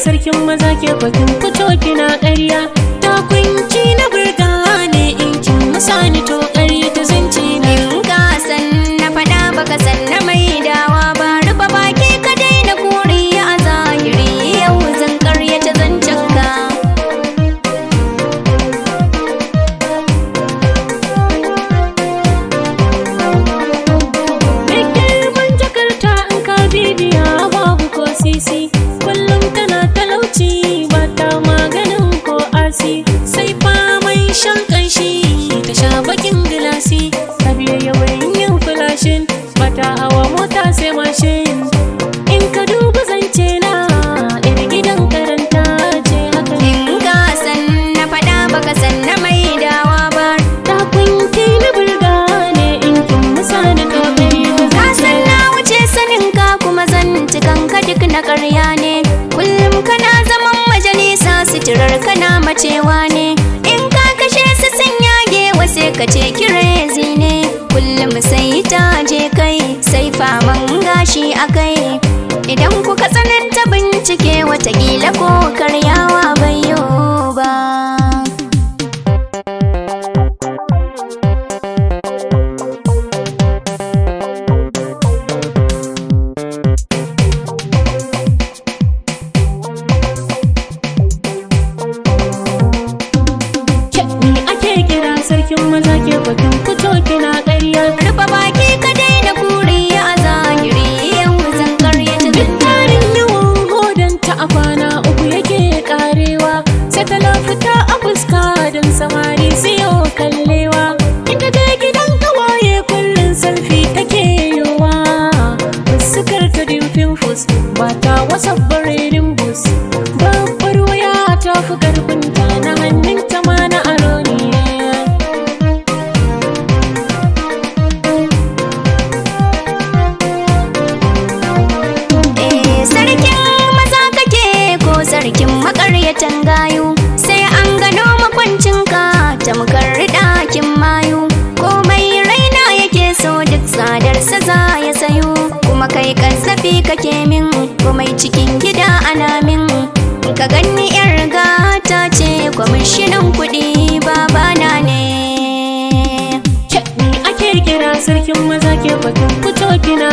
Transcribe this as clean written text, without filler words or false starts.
sarkin maza ke batun fito kina ƙarya. Takunki na burga ne in kin musani to ƙarya ta zance ne. In ka san na faɗa baka san na maidawa ba, rufe baki ka daina kuri a zahiri, yau zan ƙaryata zancen ka. Girman jakarta in ka bibiya babu ko sisi, kullum tana talauci ba ta maganin ko asi, sai fa mai shan kanshi ta sha bakin gilasi, ta biya yawan yin flashin ba ta hawa mota sai mashin. In ka duba zance na iri gidan karanta ce haka. In ka san na faɗa baka san na maidawa ba, Takunki na burga ne in kin musani to ƙarya ta ka zance san ne. na wuce sanin ka kuma zantukan ka duk na ƙarya ne. Kullum kana zaman majalisa suturar kana macewa ne. In ka kashe su sun yage wasu ka ce kirezi ne. Kullum sai ta je kai sai faman gashi a kai. Idan kuka tsananta bincike watakila ko karyawa bayo ba. Ni ake kira sarkin maza ke batun fito kina ƙarya. Rufe baki ka daina kuri a zahiri, yau zan ƙaryata Duk tarin yawan hodanta a kwana uku yake karewa, sai ta lafita a fuska don samari siyo kallewa. Inda dai gidan kawaye kullum selfie take yiwa, fuskar ta dimfin fus ba ta wasa barerin bus. Babbar waya ta fi karfinta na hannunta ma na aro ne. sarkin maza kake ko sarkin makaryatan gayu, sai an gano makwancinka tamkar ɗakin mayu. Komai raina yake so duk tsadarsa za ya sayo, kuma kai kasafi kake min komai cikin gida ana min. Ka ganni yar gata ce kwamishinan kuɗi babana ne. Ni ake kira sarkin maza ke batun fito kina